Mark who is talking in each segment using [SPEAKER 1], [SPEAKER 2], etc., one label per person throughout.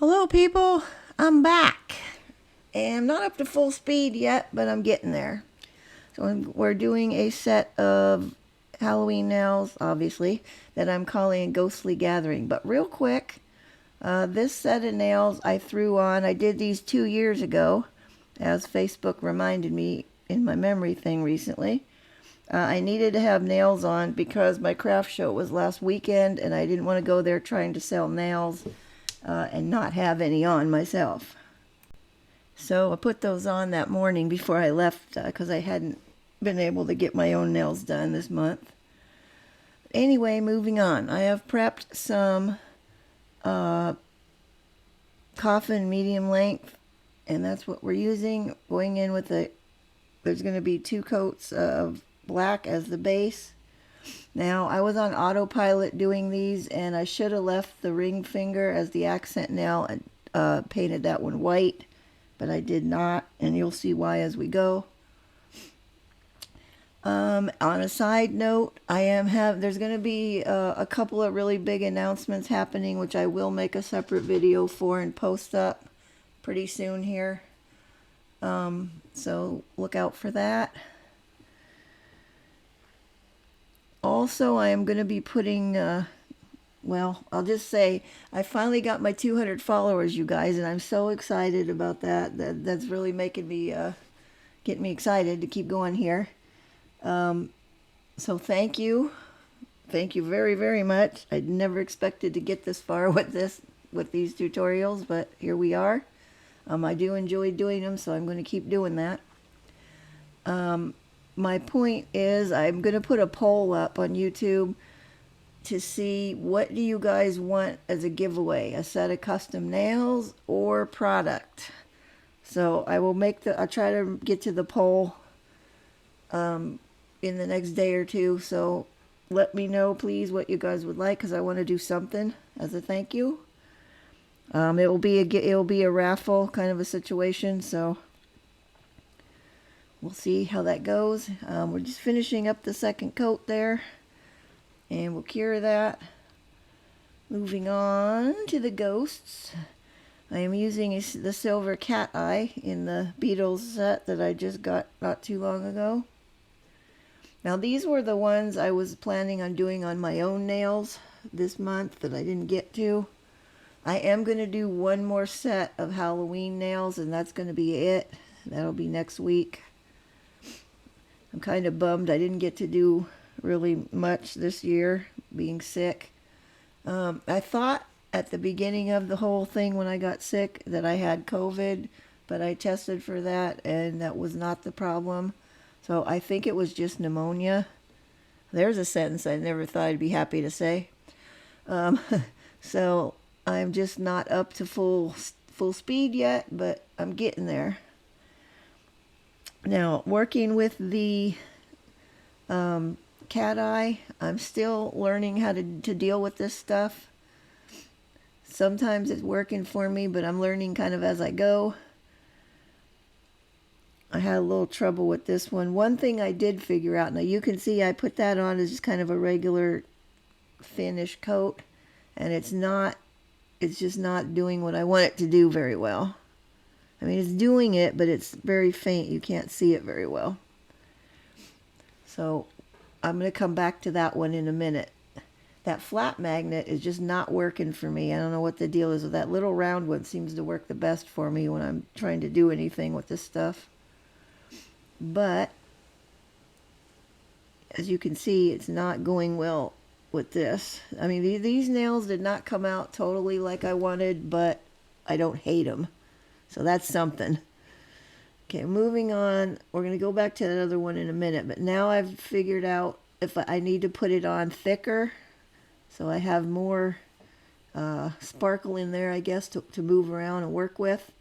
[SPEAKER 1] Hello people, I'm back. And I'm not up to full speed yet, but I'm getting there. So we're doing a set of Halloween nails, obviously, that I'm calling Ghostly Gathering. But real quick, this set of nails I threw on, I did these 2 years ago, as Facebook reminded me in my memory thing recently. I needed to have nails on because my craft show was last weekend and I didn't want to go there trying to sell nails and not have any on myself. So I put those on that morning before I left because I hadn't been able to get my own nails done this month. Anyway, moving on. I have prepped some coffin medium length, and that's what we're using. Going in with there's going to be 2 coats of black as the base. Now, I was on autopilot doing these, and I should have left the ring finger as the accent nail and painted that one white, but I did not, and you'll see why as we go. On a side note, there's going to be a couple of really big announcements happening, which I will make a separate video for and post up pretty soon here. So look out for that. Also, I am going to be putting, well, I'll just say, I finally got my 200 followers, you guys, and I'm so excited about that. That's really making me, getting me excited to keep going here. So thank you. Thank you very, very much. I never expected to get this far with these tutorials, but here we are. I do enjoy doing them, so I'm going to keep doing that. My point is I'm going to put a poll up on YouTube to see what do you guys want as a giveaway, a set of custom nails or product. So I'll try to get to the poll in the next day or two. So let me know, please, what you guys would like, because I want to do something as a thank you. It will be a raffle kind of a situation, so we'll see how that goes. We're just finishing up the second coat there, and we'll cure that. Moving on to the ghosts. I am using the silver cat eye in the Beetles set that I just got not too long ago. Now these were the ones I was planning on doing on my own nails this month that I didn't get to. I am going to do one more set of Halloween nails, and that's going to be it. That'll be next week. I'm kind of bummed I didn't get to do really much this year, being sick. I thought at the beginning of the whole thing when I got sick that I had COVID, but I tested for that, and that was not the problem. So I think it was just pneumonia. There's a sentence I never thought I'd be happy to say. So I'm just not up to full speed yet, but I'm getting there. Now, working with the cat eye, I'm still learning how to deal with this stuff. Sometimes it's working for me, but I'm learning kind of as I go. I had a little trouble with this one. One thing I did figure out, now you can see I put that on as just kind of a regular finish coat, and it's just not doing what I want it to do very well. I mean, it's doing it, but it's very faint. You can't see it very well. So I'm going to come back to that one in a minute. That flat magnet is just not working for me. I don't know what the deal is with that. Little round one seems to work the best for me when I'm trying to do anything with this stuff. But as you can see, it's not going well with this. I mean, these nails did not come out totally like I wanted, but I don't hate them. So that's something. Okay, moving on. We're going to go back to that other one in a minute, but now I've figured out if I need to put it on thicker, so I have more sparkle in there, I guess, to move around and work with.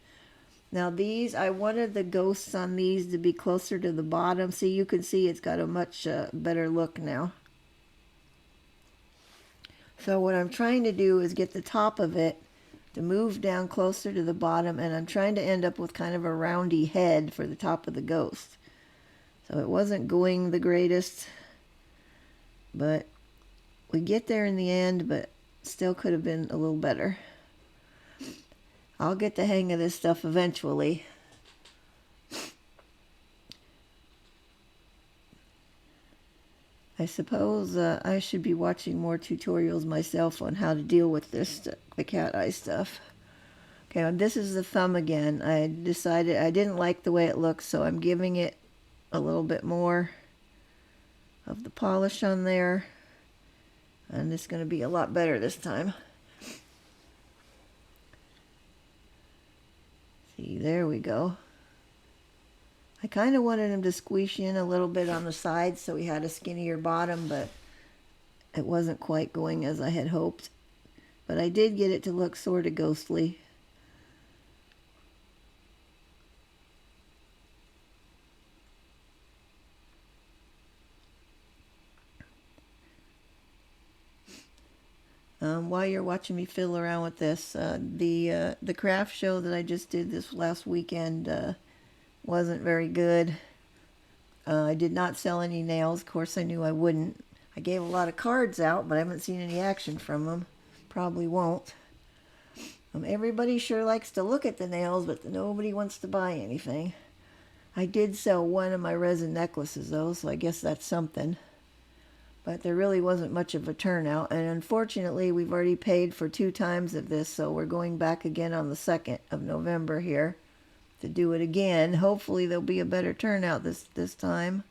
[SPEAKER 1] Now these, I wanted the ghosts on these to be closer to the bottom. See, you can see it's got a much better look now. So what I'm trying to do is get the top of it to move down closer to the bottom, and I'm trying to end up with kind of a roundy head for the top of the ghost. So it wasn't going the greatest, but we get there in the end, but still could have been a little better. I'll get the hang of this stuff eventually. I suppose I should be watching more tutorials myself on how to deal with this, the cat eye stuff. Okay, well, this is the thumb again. I decided I didn't like the way it looks, so I'm giving it a little bit more of the polish on there. And it's going to be a lot better this time. See, there we go. I kind of wanted him to squeeze in a little bit on the side so he had a skinnier bottom, but it wasn't quite going as I had hoped. But I did get it to look sort of ghostly. While you're watching me fiddle around with this, the craft show that I just did this last weekend wasn't very good. I did not sell any nails. Of course, I knew I wouldn't. I gave a lot of cards out, but I haven't seen any action from them. Probably won't. Everybody sure likes to look at the nails, but nobody wants to buy anything. I did sell one of my resin necklaces, though, so I guess that's something. But there really wasn't much of a turnout, and unfortunately, we've already paid for 2 times of this, so we're going back again on the 2nd of November here to do it again. Hopefully, there'll be a better turnout this time.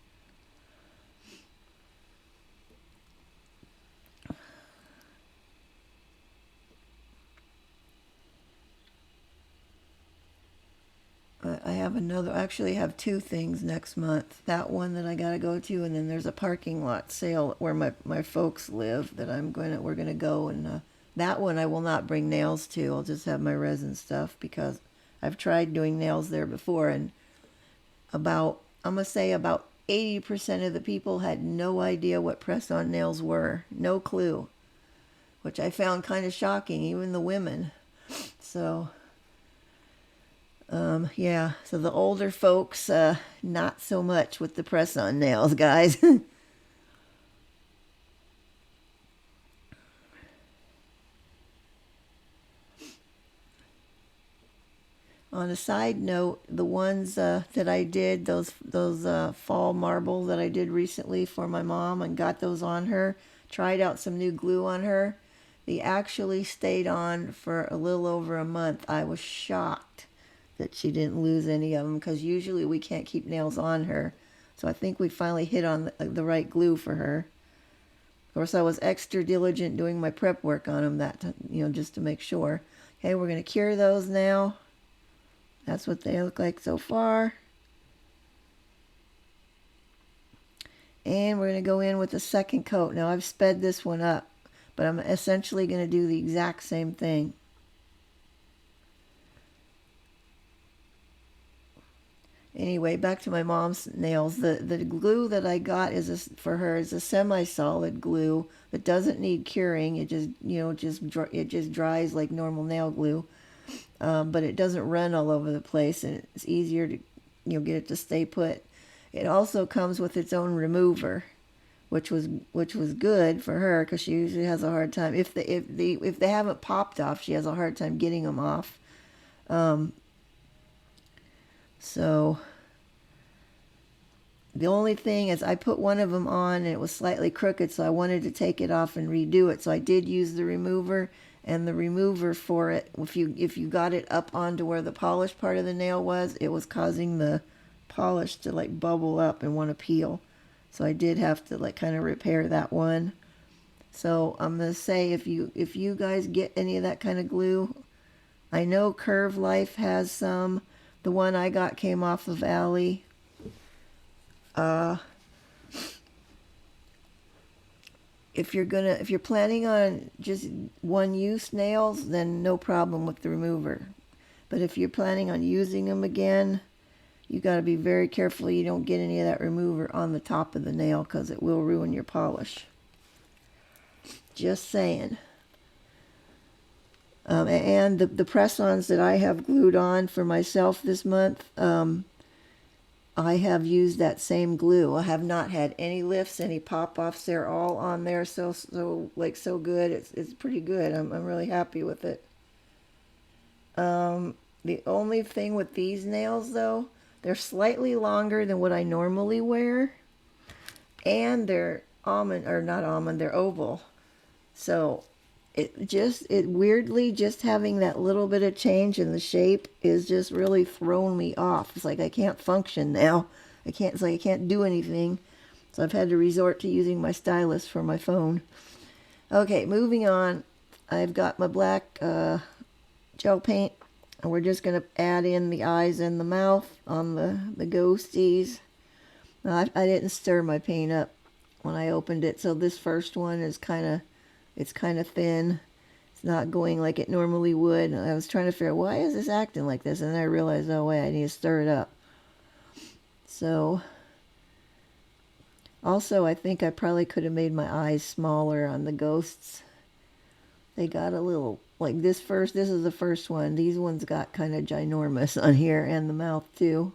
[SPEAKER 1] I have another, actually have 2 things next month. That one that I gotta go to, and then there's a parking lot sale where my folks live that we're gonna go, and that one I will not bring nails to. I'll just have my resin stuff because I've tried doing nails there before, and I'm gonna say about 80% of the people had no idea what press-on nails were. No clue. Which I found kind of shocking, even the women. So yeah, so the older folks, not so much with the press-on nails, guys. On a side note, the ones that I did, those fall marble that I did recently for my mom and got those on her, tried out some new glue on her. They actually stayed on for a little over a month. I was shocked that she didn't lose any of them because usually we can't keep nails on her. So I think we finally hit on the right glue for her. Of course, I was extra diligent doing my prep work on them just to make sure. Okay, we're going to cure those now. That's what they look like so far. And we're going to go in with the second coat. Now I've sped this one up, but I'm essentially going to do the exact same thing. Anyway, back to my mom's nails. The glue that I got for her is a semi-solid glue that doesn't need curing. It just dries like normal nail glue, but it doesn't run all over the place, and it's easier to get it to stay put. It also comes with its own remover, which was good for her because she usually has a hard time if they haven't popped off. She has a hard time getting them off. So the only thing is I put one of them on and it was slightly crooked, so I wanted to take it off and redo it. So I did use the remover, and the remover for it, if you got it up onto where the polished part of the nail was, it was causing the polish to like bubble up and want to peel. So I did have to like kind of repair that one. So I'm going to say if you guys get any of that kind of glue, I know Curve Life has some. The one I got came off of Alley. If you're planning on just one-use nails, then no problem with the remover. But if you're planning on using them again, you got to be very careful you don't get any of that remover on the top of the nail because it will ruin your polish. Just saying. And the press-ons that I have glued on for myself this month, I have used that same glue. I have not had any lifts, any pop-offs. They're all on there so good. It's pretty good. I'm really happy with it. The only thing with these nails, though, they're slightly longer than what I normally wear, and they're almond, or not almond, they're oval. So it weirdly, just having that little bit of change in the shape is just really throwing me off. It's like I can't function now. It's like I can't do anything. So I've had to resort to using my stylus for my phone. Okay, moving on. I've got my black gel paint, and we're just going to add in the eyes and the mouth on the ghosties. Now, I didn't stir my paint up when I opened it, so this first one is kind of thin. It's not going like it normally would. And I was trying to figure out, why is this acting like this? And then I realized, oh wait, I need to stir it up. So, also I think I probably could have made my eyes smaller on the ghosts. They got a little, like this is the first one. These ones got kind of ginormous on here, and the mouth too.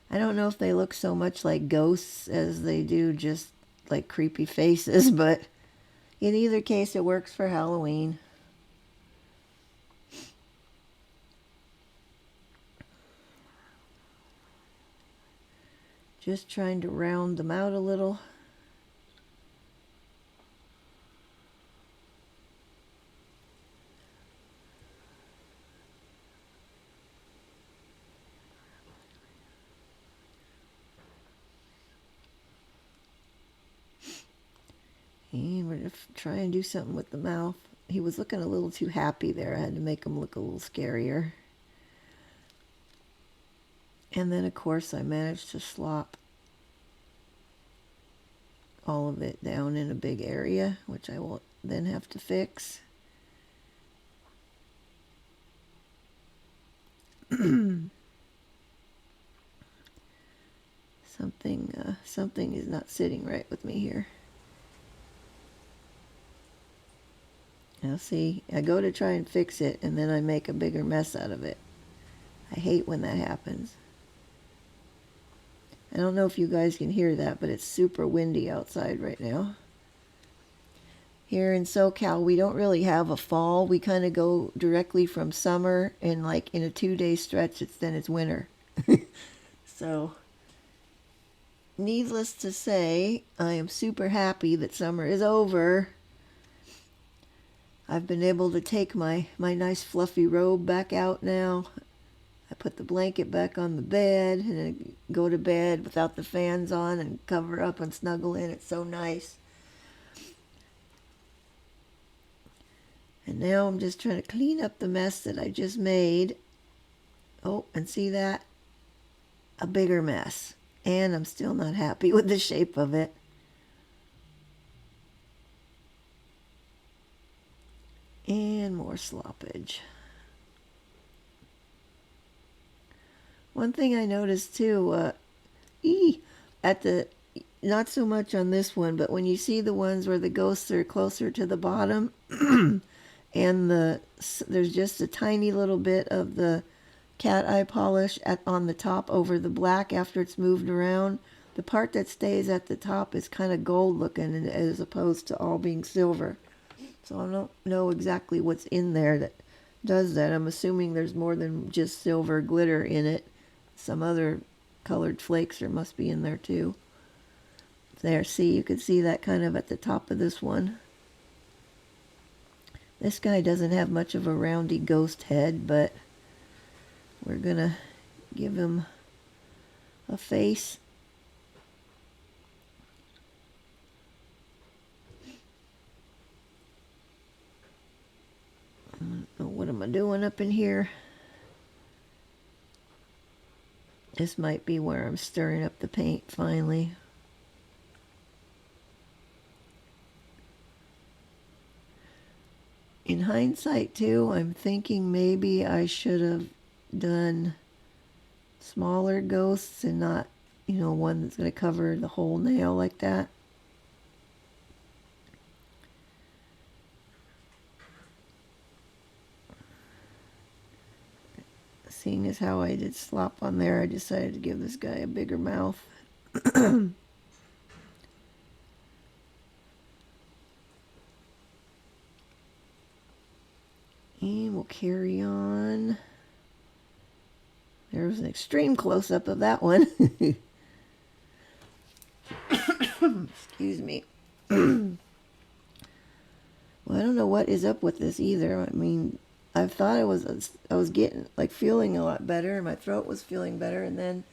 [SPEAKER 1] I don't know if they look so much like ghosts as they do just like creepy faces, but in either case, it works for Halloween. Just trying to round them out a little. And we're going to try and do something with the mouth. He was looking a little too happy there. I had to make him look a little scarier. And then, of course, I managed to slop all of it down in a big area, which I will then have to fix. Something is not sitting right with me here. Now see, I go to try and fix it, and then I make a bigger mess out of it. I hate when that happens. I don't know if you guys can hear that, but it's super windy outside right now. Here in SoCal, we don't really have a fall. We kind of go directly from summer, and like in a 2-day stretch, then it's winter. So, needless to say, I am super happy that summer is over. I've been able to take my nice fluffy robe back out now. I put the blanket back on the bed and I go to bed without the fans on and cover up and snuggle in. It's so nice. And now I'm just trying to clean up the mess that I just made. Oh, and see that? A bigger mess. And I'm still not happy with the shape of it. And more sloppage. One thing I noticed too, not so much on this one, but when you see the ones where the ghosts are closer to the bottom, and there's just a tiny little bit of the cat eye polish on the top over the black after it's moved around, the part that stays at the top is kind of gold looking as opposed to all being silver. So I don't know exactly what's in there that does that. I'm assuming there's more than just silver glitter in it. Some other colored flakes must be in there too. There, see, you can see that kind of at the top of this one. This guy doesn't have much of a roundy ghost head, but we're gonna give him a face. What am I doing up in here? This might be where I'm stirring up the paint finally. In hindsight too, I'm thinking maybe I should have done smaller ghosts and not, one that's going to cover the whole nail like that. Seeing as how I did slop on there, I decided to give this guy a bigger mouth. we'll carry on. There was an extreme close-up of that one. Excuse me. Well, I don't know what is up with this either. I mean, I thought I was getting, like, feeling a lot better, and my throat was feeling better, and then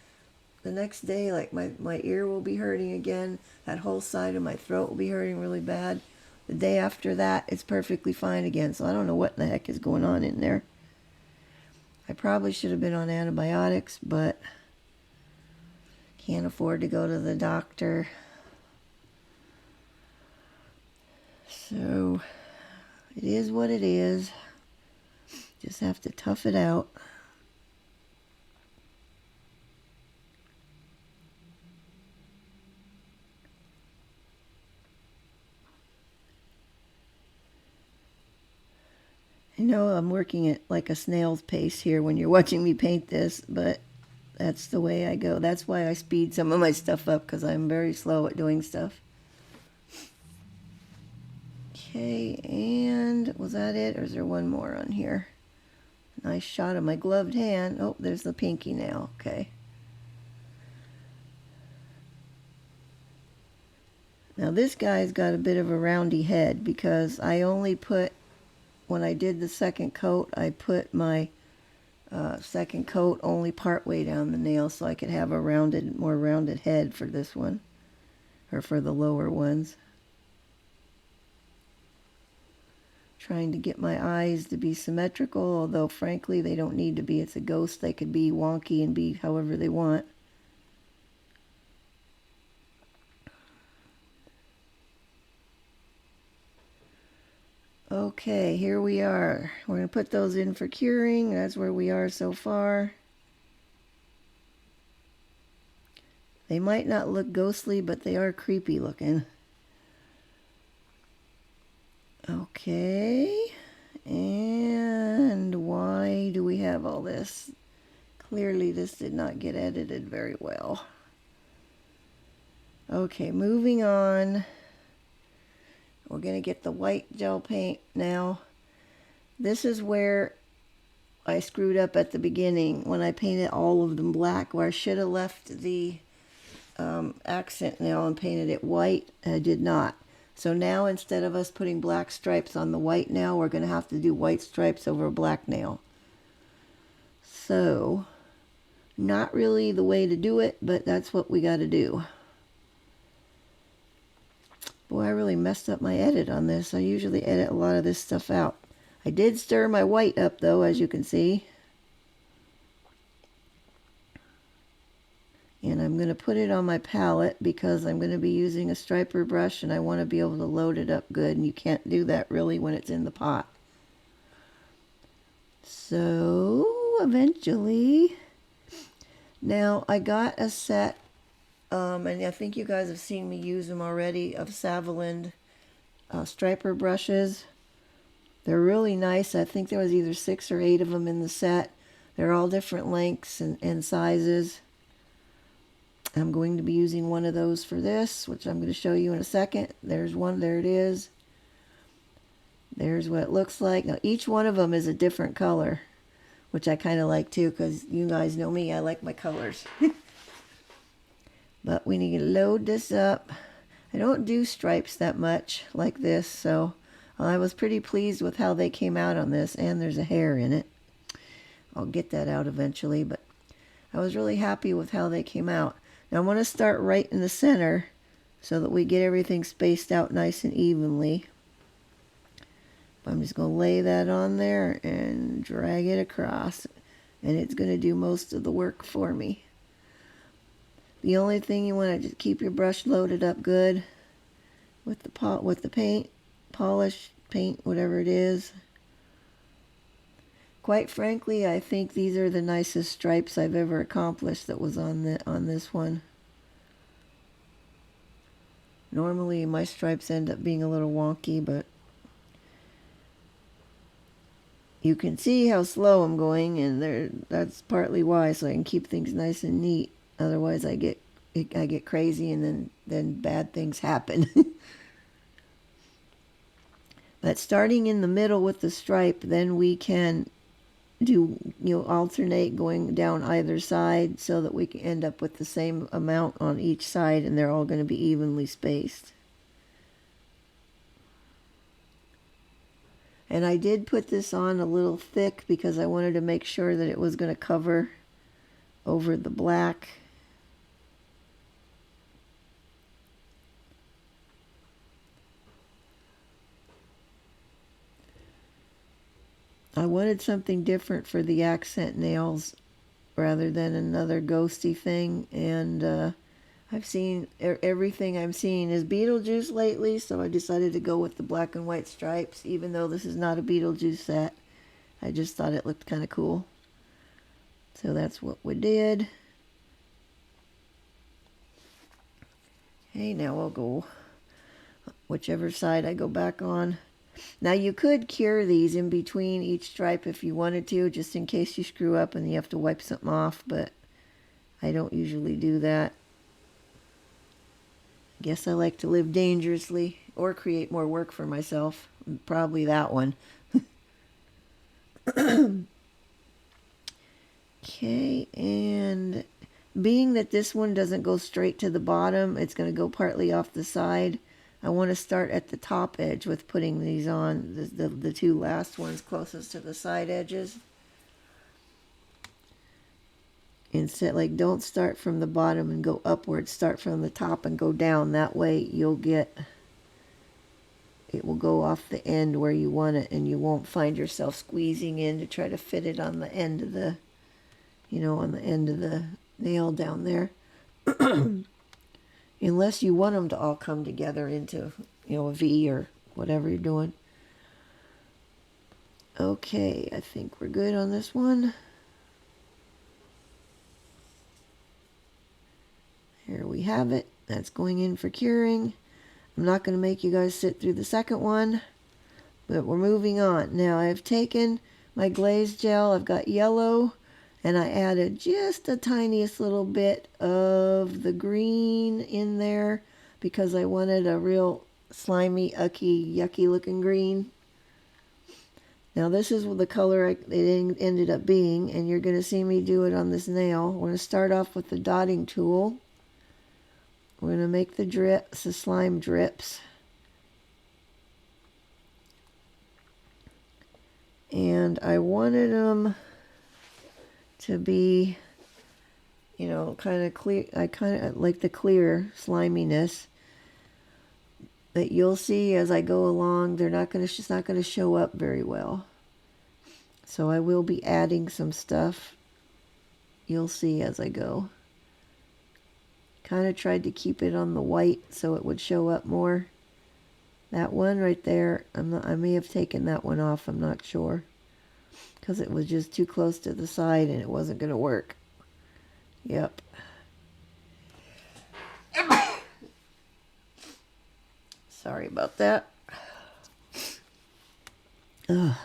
[SPEAKER 1] the next day, like, my ear will be hurting again. That whole side of my throat will be hurting really bad. The day after that, it's perfectly fine again, so I don't know what the heck is going on in there. I probably should have been on antibiotics, but can't afford to go to the doctor. So, it is what it is. Just have to tough it out. I know I'm working at like a snail's pace here when you're watching me paint this, but that's the way I go. That's why I speed some of my stuff up, because I'm very slow at doing stuff. Okay, and was that it, or is there one more on here? Nice shot of my gloved hand. Oh, there's the pinky now. Okay. Now this guy's got a bit of a roundy head because I only put, when I did the second coat, I put my second coat only part way down the nail so I could have a more rounded head for this one, or for the lower ones. Trying to get my eyes to be symmetrical, although frankly they don't need to be. It's a ghost. They could be wonky and be however they want. Okay, here we are. We're going to put those in for curing. That's where we are so far. They might not look ghostly, but they are creepy looking. Okay, and why do we have all this? Clearly this did not get edited very well. Okay, moving on. We're going to get the white gel paint now. This is where I screwed up at the beginning when I painted all of them black, where I should have left the accent nail and painted it white. I did not. So now instead of us putting black stripes on the white nail, we're going to have to do white stripes over a black nail. So, not really the way to do it, but that's what we got to do. Boy, I really messed up my edit on this. I usually edit a lot of this stuff out. I did stir my white up though, as you can see. And I'm going to put it on my palette because I'm going to be using a striper brush and I want to be able to load it up good, and you can't do that really when it's in the pot. So, eventually, now I got a set, and I think you guys have seen me use them already, of Saviland striper brushes. They're really nice. I think there was either 6 or 8 of them in the set. They're all different lengths and sizes. I'm going to be using one of those for this, which I'm going to show you in a second. There's one. There it is. There's what it looks like. Now, each one of them is a different color, which I kind of like too, because you guys know me. I like my colors. But we need to load this up. I don't do stripes that much like this, so I was pretty pleased with how they came out on this, and there's a hair in it. I'll get that out eventually, but I was really happy with how they came out. Now I want to start right in the center so that we get everything spaced out nice and evenly. I'm just going to lay that on there and drag it across, and it's going to do most of the work for me. The only thing you want to just keep your brush loaded up good with the paint, polish, paint, whatever it is. Quite frankly, I think these are the nicest stripes I've ever accomplished that was on this one. Normally my stripes end up being a little wonky, but you can see how slow I'm going, and that's partly why, so I can keep things nice and neat. Otherwise I get crazy, and then bad things happen. But starting in the middle with the stripe, then we can do, alternate going down either side so that we can end up with the same amount on each side, and they're all going to be evenly spaced. And I did put this on a little thick because I wanted to make sure that it was going to cover over the black. I wanted something different for the accent nails rather than another ghosty thing, and I've seen everything I'm seeing is Beetlejuice lately, so I decided to go with the black and white stripes, even though this is not a Beetlejuice set. I just thought it looked kind of cool. So that's what we did. Okay, now I'll go whichever side I go back on. Now you could cure these in between each stripe if you wanted to, just in case you screw up and you have to wipe something off, but I don't usually do that. Guess I like to live dangerously or create more work for myself. Probably that one. Okay, and being that this one doesn't go straight to the bottom, it's going to go partly off the side. I want to start at the top edge with putting these on, the two last ones closest to the side edges. Instead, like, don't start from the bottom and go upward. Start from the top and go down. That way you'll get, it will go off the end where you want it, and you won't find yourself squeezing in to try to fit it on the end of the, on the end of the nail down there. Unless you want them to all come together into, a V or whatever you're doing. Okay, I think we're good on this one. Here we have it. That's going in for curing. I'm not going to make you guys sit through the second one, but we're moving on. Now I've taken my glaze gel. I've got yellow, and I added just the tiniest little bit of the green in there because I wanted a real slimy, ucky, yucky looking green. Now this is the color it ended up being, and you're going to see me do it on this nail. We're going to start off with the dotting tool. We're going to make the drips, the slime drips. And I wanted them to be, kind of clear. I kind of like the clear sliminess that you'll see as I go along. It's not going to show up very well. So I will be adding some stuff. You'll see as I go. Kind of tried to keep it on the white so it would show up more. That one right there, I may have taken that one off, I'm not sure. Because it was just too close to the side and it wasn't going to work. Yep. Sorry about that. Ugh.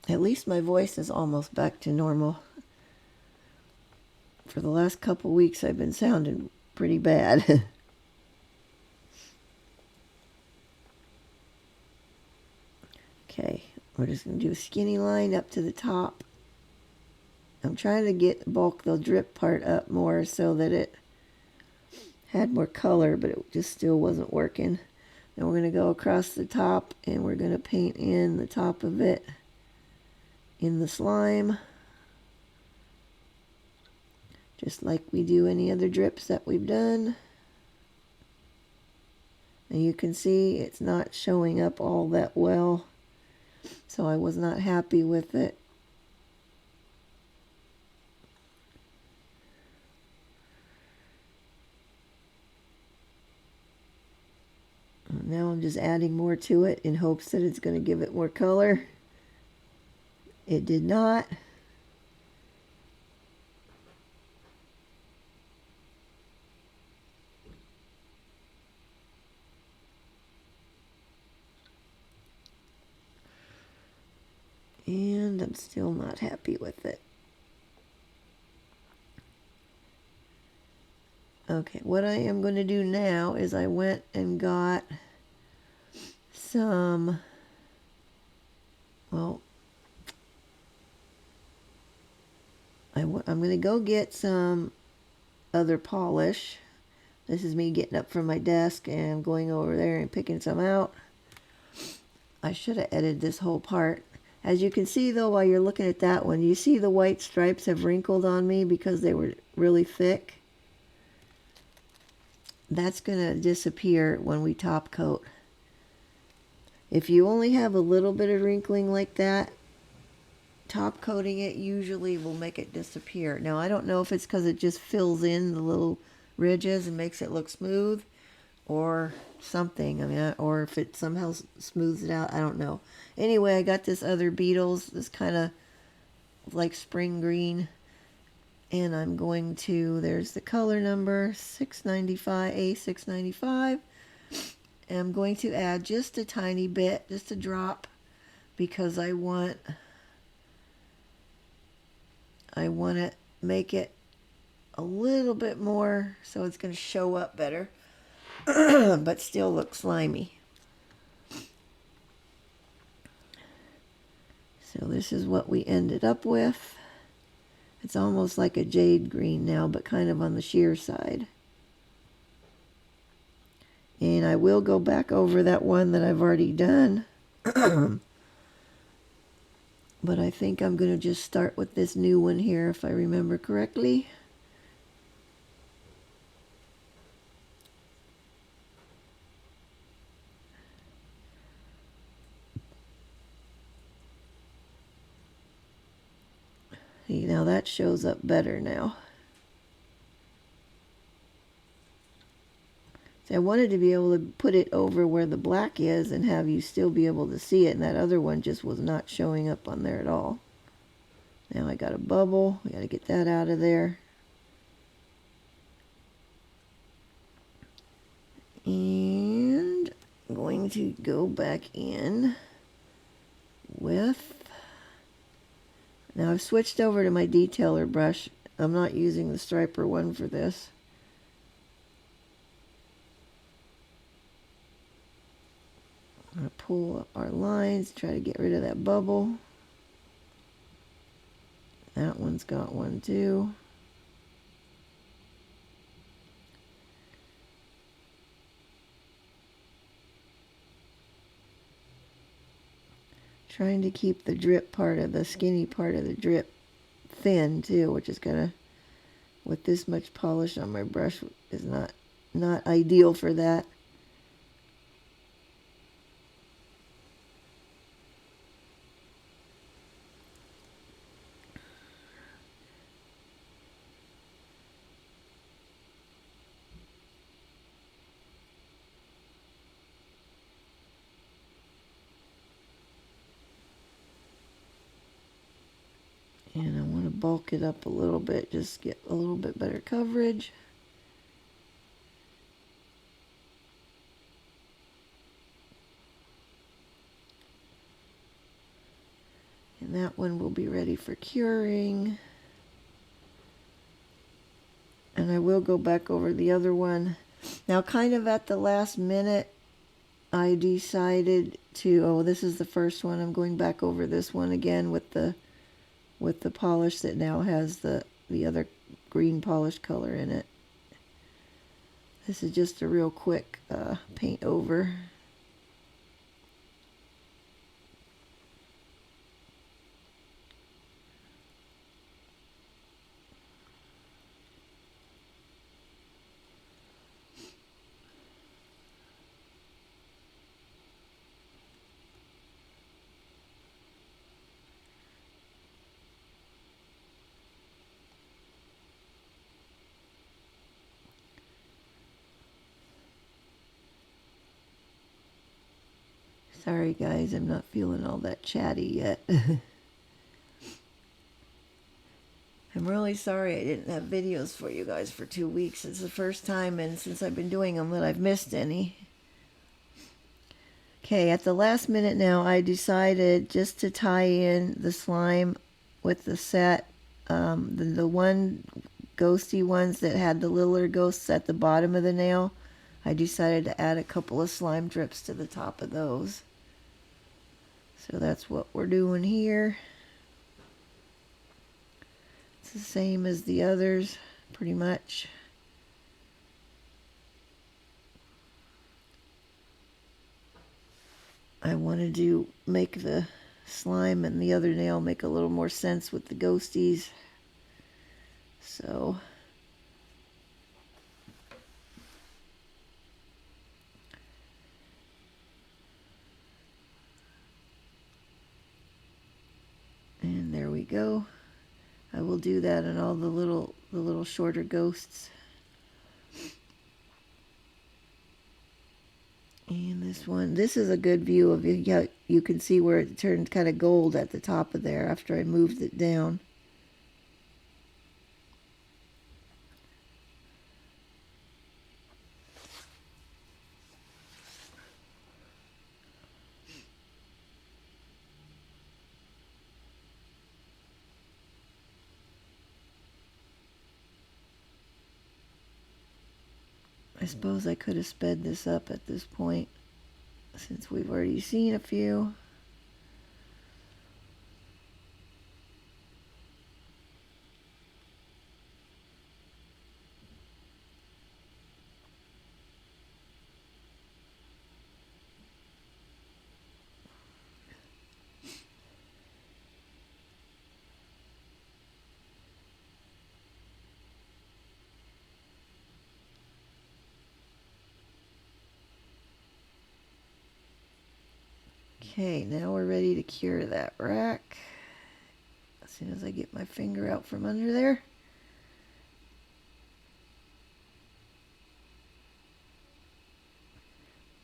[SPEAKER 1] At least my voice is almost back to normal. For the last couple weeks I've been sounding pretty bad. Okay, we're just going to do a skinny line up to the top. I'm trying to bulk the drip part up more so that it had more color, but it just still wasn't working. Then we're going to go across the top and we're going to paint in the top of it in the slime. Just like we do any other drips that we've done. And you can see it's not showing up all that well. So I was not happy with it. Now I'm just adding more to it in hopes that it's going to give it more color. It did not. And I'm still not happy with it. Okay, what I am going to do now is I went and got some, well, I'm going to go get some other polish. This is me getting up from my desk and going over there and picking some out. I should have edited this whole part. As you can see though, while you're looking at that one, you see the white stripes have wrinkled on me because they were really thick. That's going to disappear when we top coat. If you only have a little bit of wrinkling like that, top coating it usually will make it disappear. Now I don't know if it's because it just fills in the little ridges and makes it look smooth or something. I mean, or if it somehow smooths it out, I don't know. Anyway, I got this other Beetles, this kind of like spring green, and I'm going to, there's the color number 695, A695, and I'm going to add just a tiny bit, just a drop, because I want to make it a little bit more so it's going to show up better, but still look slimy. So this is what we ended up with. It's almost like a jade green now, but kind of on the sheer side. And I will go back over that one that I've already done. But I think I'm going to just start with this new one here, if I remember correctly. See, now that shows up better now. See, I wanted to be able to put it over where the black is and have you still be able to see it, and that other one just was not showing up on there at all. Now I got a bubble. We got to get that out of there. And I'm going to go back in with... Now I've switched over to my detailer brush. I'm not using the striper one for this. I'm going to pull up our lines, try to get rid of that bubble. That one's got one too. Trying to keep the drip part of the skinny part of the drip thin too, which is gonna, with this much polish on my brush, is not ideal for that. And I want to bulk it up a little bit, just get a little bit better coverage. And that one will be ready for curing. And I will go back over the other one. Now, kind of at the last minute, I decided to, oh, this is the first one. I'm going back over this one again with the polish that now has the other green polish color in it. This is just a real quick paint over. Sorry guys, I'm not feeling all that chatty yet. I'm really sorry I didn't have videos for you guys for 2 weeks. It's the first time, and since I've been doing them, that I've missed any. Okay, at the last minute now, I decided just to tie in the slime with the set. The one ghosty ones that had the littler ghosts at the bottom of the nail. I decided to add a couple of slime drips to the top of those. So that's what we're doing here. It's the same as the others, pretty much. I wanted to make the slime and the other nail make a little more sense with the ghosties. So and there we go. I will do that on all the little shorter ghosts. And this one, this is a good view of it. Yeah, you can see where it turned kind of gold at the top of there after I moved it down. I suppose I could have sped this up at this point, since we've already seen a few. Okay, now we're ready to cure that rack. As soon as I get my finger out from under there.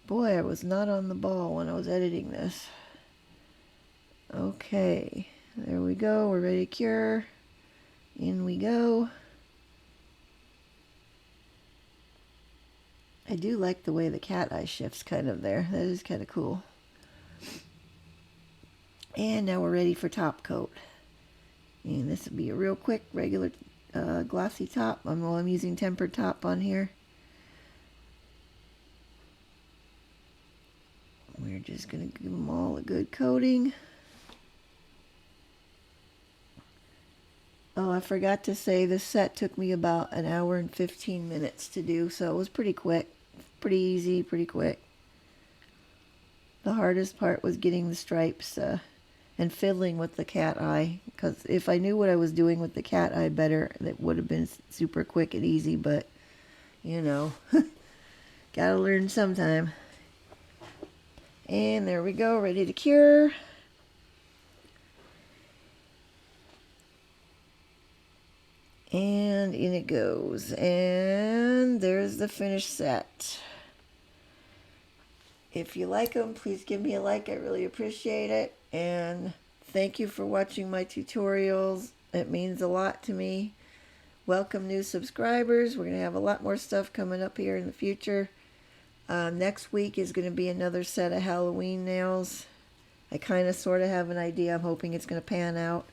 [SPEAKER 1] Boy, I was not on the ball when I was editing this. Okay, there we go. We're ready to cure. In we go. I do like the way the cat eye shifts kind of there. That is kind of cool. And now we're ready for top coat. And this will be a real quick, regular glossy top. I'm using tempered top on here. We're just going to give them all a good coating. Oh, I forgot to say this set took me about an hour and 15 minutes to do, so it was pretty quick. Pretty easy, pretty quick. The hardest part was getting the stripes and fiddling with the cat eye, because if I knew what I was doing with the cat eye better, it would have been super quick and easy, but, you know, gotta learn sometime. And there we go, ready to cure. And in it goes. And there's the finished set. If you like them, please give me a like. I really appreciate it. And thank you for watching my tutorials. It means a lot to me. Welcome new subscribers. We're going to have a lot more stuff coming up here in the future. Next week is going to be another set of Halloween nails. I kind of sort of have an idea. I'm hoping it's going to pan out.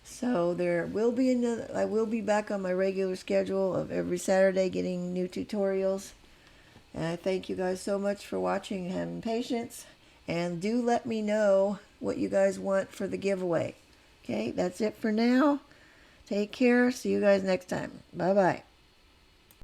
[SPEAKER 1] So there will be another. I will be back on my regular schedule of every Saturday getting new tutorials. And I thank you guys so much for watching and having patience. And do let me know what you guys want for the giveaway. Okay, that's it for now. Take care. See you guys next time. Bye-bye.